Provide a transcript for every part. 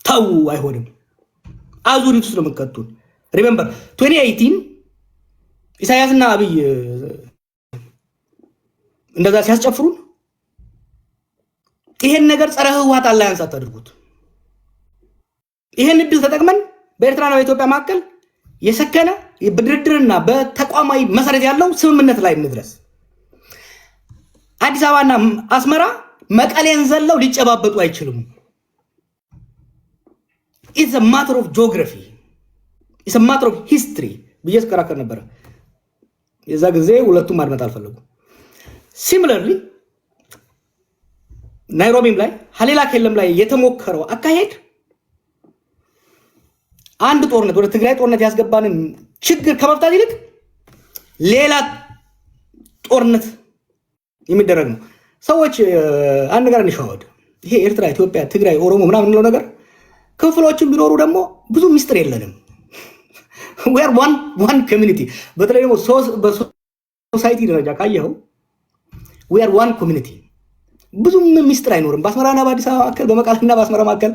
ታው አይሆንም አዙሪት ውስጥ ነው የምትከቱን ሪሜምበር 2018 ኢሳያስና አብይ እንደዛ ሲያስጨፍሩን ይሄን ነገር ጸረ ህወሓት አላያንስ አታድርጉት ይሄን እድል ተጠቅመን በኤርትራና በኢትዮጵያ መካከል የሰከነ በድርድርና በተቋማዊ መሰረት ያለው ስምምነት ላይ እንድረስ አዲስ አበባና አስመራ መቀሌን ዘለው ሊጨባበጡ አይችሉም it's a matter of geography it's a matter of history ብዬ ስከራከር ነበር የዛ ጊዜ ሁለቱም ማድመጥ አልፈለጉ similarly ናይሮቢም ላይ ሀሌላ ከለም ላይ የተሞከረው አካሄድ አንድ ጦርነት ወደ ትግራይ ጦርነት ያስገባንን ችግር ከመፍታት ይልቅ ሌላ ጦርነት የሚደረግ ነው ሰዎች አንድ ነገር እንሻወድ ይሄ ኤርትራ ኢትዮጵያ ትግራይ ኦሮሞ ምናምን ነው ነገር ክፍሎችን ቢኖሩ ደግሞ ብዙ ሚስጥር የለንም we are one community በተለይ ደግሞ በሶሳይቲ ደረጃ ካየኸው we are one community ብዙ ሚስጥር አይኖርም በአስመራና በአዲስ አበባ መካከል በመቀሌና በአስመራ መካከል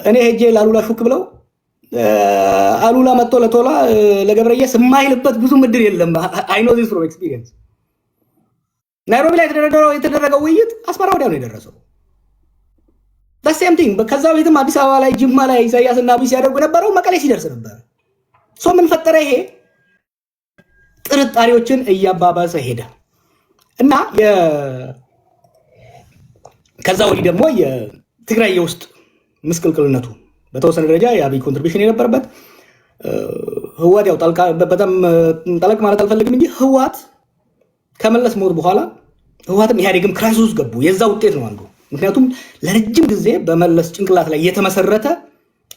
እኔ ሄጄ ላሉላ ሹክ ብለው አሉላ መጥቶ ለቶላ ለገብረየስ የማይልበት ብዙ ምድር የለም I know this from experience ናይሮቢ ላይ የተደረገው ውይይት አስመራ ወዲያው ነው የደረሰው the same thing ከዛ ቤትም አዲስ አበባ ላይ ጅማ ላይ ኢሳያስና አብይ ሲያደርጉ ነበረው መቀሌ ሲደርስ ነበር ሶ ምን ፈጠረ ይሄ ጥርጣሬዎችን እያባባሰ ሄደ እና ከዛ ወዲህ ደግሞ የትግራይ የውስጥ ምስቅልቅልነቱ በተወሰነ ደረጃ የአብይ ኮንትሪቢዩሽን የነበረበት ህወሓት ያው በጣም ጠለቅ ማለት አልፈልግም እንጂ ህወሓት ከመለስ ሞት በኋላ ህወሓትም ኢህአዴግም ክራይሲስ ውስጥ ገቡ የዛ ውጤት ነው አንዱ ምክንያቱም ለረጅም ጊዜ በመለስ ጭንቅላት ላይ የተመሰረተ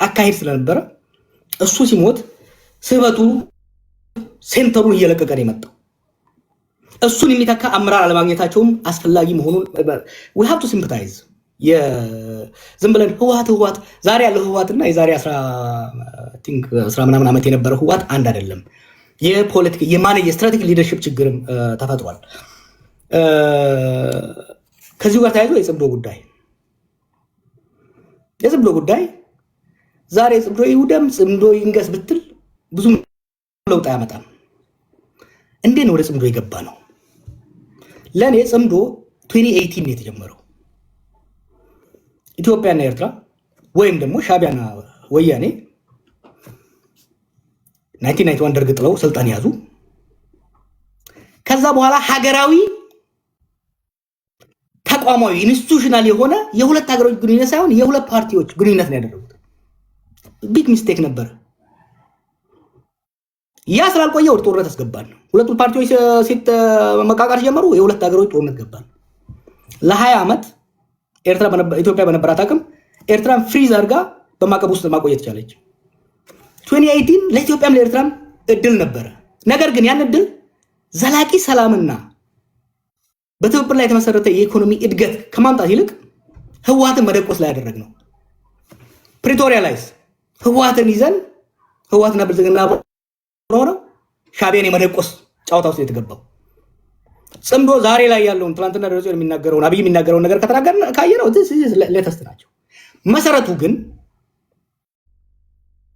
አካሄድ ስለነበረ እሱ ሲሞት ስበቱ ሴንተሩን እየለቀቀ ነው የመጣው እሱን የሚተካ አመራር አለማግኘታቸውም አስፈላጊ መሆኑን we have to sympathize ዝም ብለን ህወሓት ዛሬ ያለው ህወሓትና የዛሬ 10 ምናምን ዓመት የነበረው ህወሓት አንድ አይደለም የፖለቲካ የማኔጅ ስትራቴጂክ ሊደርሺፕ ችግርም ተፈጥሯል ከዚህ ጋር ተያይዞ የጽምዶ ጉዳይ ዛሬ ጽምዶ ይውደም ጽምዶ ይንገስ ብትል ብዙ ለውጥ አያመጣም እንዴ ነው ወደ ጽምዶ የገባ ነው ለኔ ጽምዶ 2018 ነው የተጀመረው ኢትዮጵያና ኤርትራ ወይም ደግሞ ሻቢያና ወያኔ 1991 ደርግ ጥለው ስልጣን ያዙ ከዛ በኋላ ሀገራዊ ተቋማዊ ኢንስቲትዩሽናል የሆነ የሁለት ሀገሮች ግንኙነት ሳይሆን የሁለት ፓርቲዎች ግንኙነት ነው ያደረጉት ቢግ ሚስቴክ ነበር ያ ስላልቆየ ወደ ጦርነት አስገባን ሁለቱ ፓርቲዎች ሲት መቃቃር ጀመሩ የሁለት ሀገሮች ጦርነት ገባን ለ20 ዓመት ኤርትራ ኢትዮጵያ በነበራት አቅም ኤርትራን ፍሪዝ አድርጋ በማቀብ ውስጥ ማቆየት ቻለች 2018 ለኢትዮጵያም ለኤርትራም እድል ነበር ነገር ግን ያን እድል ዘላቂ ሰላምና በትብብር ላይ የተመሰረተ የኢኮኖሚ እድገት ከማምጣት ይልቅ ህወሓትን መደቆስ ላይ ያደረግነው ፕሪቶሪያ ላይ ህወሓትን ይዘን ህወሓትና ብልጽግና ሆኖ ሻቢያን የመደቆስ ጫውታ ውስጥ የተገባው ጽምዶ ዛሬ ላይ ያለውን ትላንትና ደረጃ የሚናገረውን አብይ የሚናገረውን ነገር ከተናገርን ካየነው ሌተስት ናቸው መሰረቱ ግን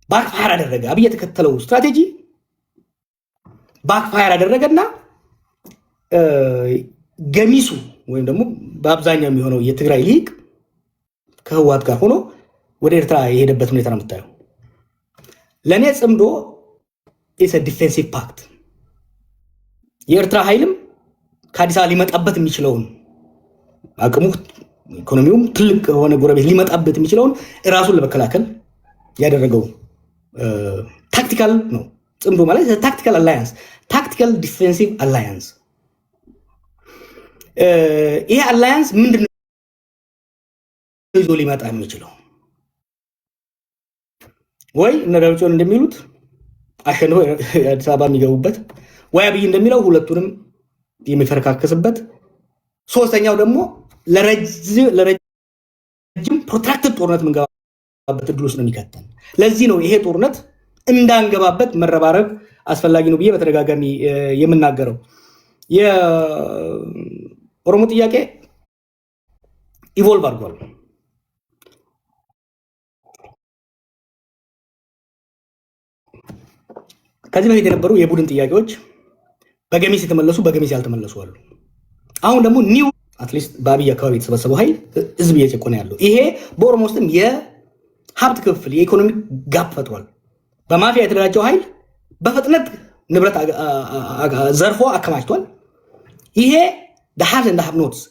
ባክፋየር አደረገ አብይ የተከተለው ስትራቴጂ ባክፋየር አደረገና ገሚሱ ወይም ደግሞ በአብዛኛው የሚሆነው የትግራይ ሊግ ከህወሓት ጋር ሆኖ ወደ ኤርትራ የሄደበት ሁኔታ ነው የምታየው ለኔ ጽምዶ is a defensive pact የኤርትራ ኃይልም ከአዲስ አበባ ሊመጣበት የሚችለውን አቅሙ ኢኮኖሚውም ትልቅ ሆነ ጎረቤት ሊመጣበት የሚችለውን ራሱን ለመከላከል ያደረገው ታክቲካል ነው ጽምዶ ማለት ታክቲካል አላያንስ ታክቲካል ዲፌንሲቭ አላያንስ ይሄ አላያንስ ምንድነው ይዞ ሊመጣ የሚችለው ወይ እነ ደብረጽዮን እንደሚሉት አሸንፎ አዲስ አበባ የሚገቡበት ወይ አብይ እንደሚለው ሁለቱንም የሚፈረካከስበት ሶስተኛው ደግሞ ለረጅም ፕሮትራክትድ ጦርነት ምንገባበት እድል ውስጥ ነው የሚከተን ለዚህ ነው ይሄ ጦርነት እንዳንገባበት መረባረብ አስፈላጊ ነው ብዬ በተደጋጋሚ የምናገረው የኦሮሞ ጥያቄ ኢቮልቭ አድርጓል ከዚህ በፊት የነበሩ የቡድን ጥያቄዎች በገሚስ የተመለሱ በገሚስ ያልተመለሱ አሉ። አሁን ደግሞ ኒው አትሊስት በአብይ አካባቢ የተሰበሰበው ኃይል ህዝብ እየጨቆነ ያለው ይሄ በኦሮሞ ውስጥም የሀብት ክፍል የኢኮኖሚ ጋፕ ፈጥሯል። በማፊያ የተደራጀው ኃይል በፍጥነት ንብረት ዘርፎ አከማችቷል። ይሄ ሀብት እንደ ሀብኖትስ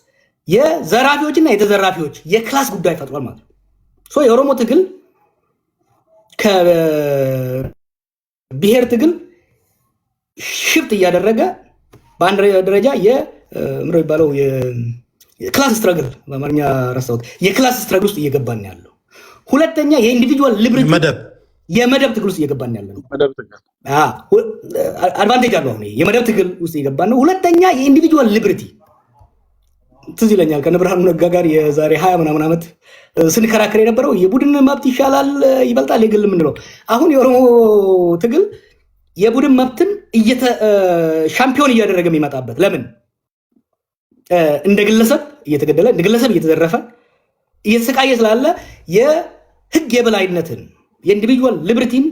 የዘራፊዎችና የተዘራፊዎች የክላስ ጉዳይ ፈጥሯል ማለት ነው። የኦሮሞ ትግል ከብሔር ትግል ሽፍት እያደረገ በአንድ ደረጃ ምሮ ይባለው የክላስ ስትራግል በአማርኛ ረሳሁት፣ የክላስ ስትራግል ውስጥ እየገባን ያለው። ሁለተኛ የኢንዲቪጁዋል ሊብሪቲ የመደብ ትግል ውስጥ እየገባን ያለ ነው። አድቫንቴጅ አለው። አሁን የመደብ ትግል ውስጥ እየገባን ነው። ሁለተኛ የኢንዲቪጁዋል ሊብሪቲ ትዝ ይለኛል ከነብርሃኑ ነጋ ጋር የዛሬ 20 ምናምን ዓመት ስንከራከር የነበረው የቡድን መብት ይሻላል ይበልጣል የግል የምንለው። አሁን የኦሮሞ ትግል የቡድን መብትን ሻምፒዮን እያደረገ የሚመጣበት ለምን እንደ ግለሰብ እየተገደለ እንደ ግለሰብ እየተዘረፈ እየተሰቃየ ስላለ የህግ የበላይነትን የኢንዲቪጁዋል ሊብሪቲን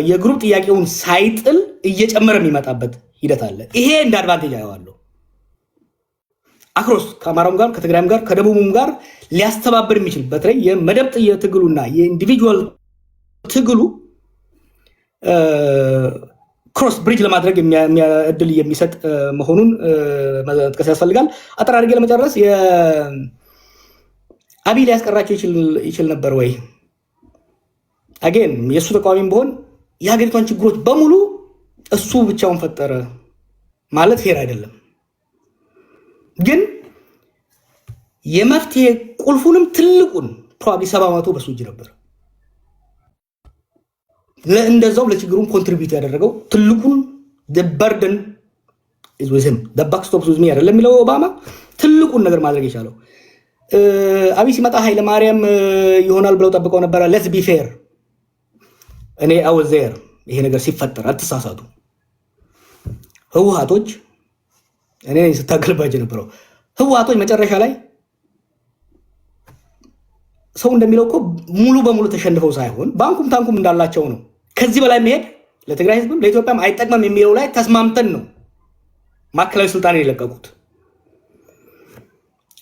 የግሩፕ ጥያቄውን ሳይጥል እየጨመረ የሚመጣበት ሂደት አለ። ይሄ እንደ አድቫንቴጅ አየዋለሁ። አክሮስ ከአማራም ጋር ከትግራይም ጋር ከደቡብም ጋር ሊያስተባብር የሚችል በተለይ የመደብ ትግሉና የኢንዲቪጁዋል ትግሉ ክሮስ ብሪጅ ለማድረግ እድል የሚሰጥ መሆኑን መጥቀስ ያስፈልጋል። አጠር አድርጌ ለመጨረስ አብይ ሊያስቀራቸው ይችል ነበር ወይ? አጌን የእሱ ተቃዋሚም ቢሆን የሀገሪቷን ችግሮች በሙሉ እሱ ብቻውን ፈጠረ ማለት ፌር አይደለም። ግን የመፍትሄ ቁልፉንም ትልቁን ፕሮባብሊ 70% በሱ እጅ ነበር። ለእንደዛው ለችግሩን ኮንትሪቢዩት ያደረገው ትልቁን the burden is with him the buck stops with me አይደለም የሚለው ኦባማ ትልቁን ነገር ማድረግ የቻለው። አብይ ሲመጣ ኃይለ ማርያም ይሆናል ብለው ጠብቀው ነበር። let's be fair እኔ I was there ይሄ ነገር ሲፈጠር አትሳሳቱ። ህወሓቶች እኔ ስታገልባጅ ነበረው ህወሓቶች መጨረሻ ላይ ሰው እንደሚለው እኮ ሙሉ በሙሉ ተሸንፈው ሳይሆን ባንኩም ታንኩም እንዳላቸው ነው። ከዚህ በላይ መሄድ ለትግራይ ህዝብም ለኢትዮጵያም አይጠቅምም የሚለው ላይ ተስማምተን ነው ማዕከላዊ ስልጣን የለቀቁት።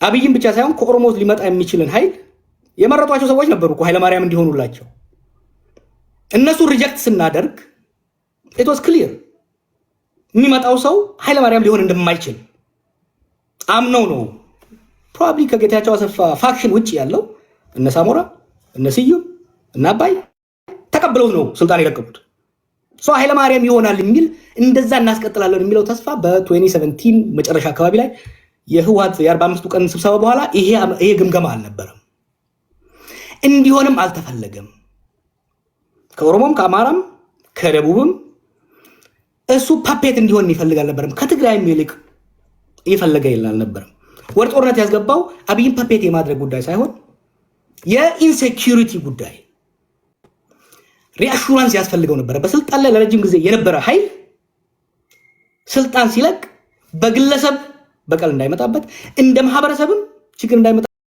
አብይም ብቻ ሳይሆን ከኦሮሞ ሊመጣ የሚችልን ኃይል የመረጧቸው ሰዎች ነበሩ እኮ ኃይለማርያም እንዲሆኑላቸው። እነሱ ሪጀክት ስናደርግ it was clear የሚመጣው ሰው ኃይለማርያም ሊሆን እንደማይችል አምነው ነው። ፕሮባብሊ ከጌታቸው አሰፋ ፋክሽን ውጪ ያለው እነ ሳሞራ እነ ስዩም እና አባይ ተቀብለው ነው ስልጣን የለቀቁት። ኃይለማርያም ይሆናል የሚል እንደዛ እናስቀጥላለን የሚለው ተስፋ በ2017 መጨረሻ አካባቢ ላይ የህወሓት የ45 ቀን ስብሰባ በኋላ ይሄ ግምገማ አልነበረም። እንዲሆንም አልተፈለገም። ከኦሮሞም ከአማራም ከደቡብም እሱ ፓፔት እንዲሆን ይፈልጋል ነበርም። ከትግራይም ይልቅ ይፈልጋ ይላል ነበርም። ወደ ጦርነት ያስገባው አብይን ፓፔት የማድረግ ጉዳይ ሳይሆን የኢንሴኪዩሪቲ ጉዳይ ሪአሹራንስ ያስፈልገው ነበር። በስልጣን ላይ ለረጅም ጊዜ የነበረ ኃይል ስልጣን ሲለቅ በግለሰብ በቀል እንዳይመጣበት እንደ ማህበረሰብም ችግር እንዳይመጣ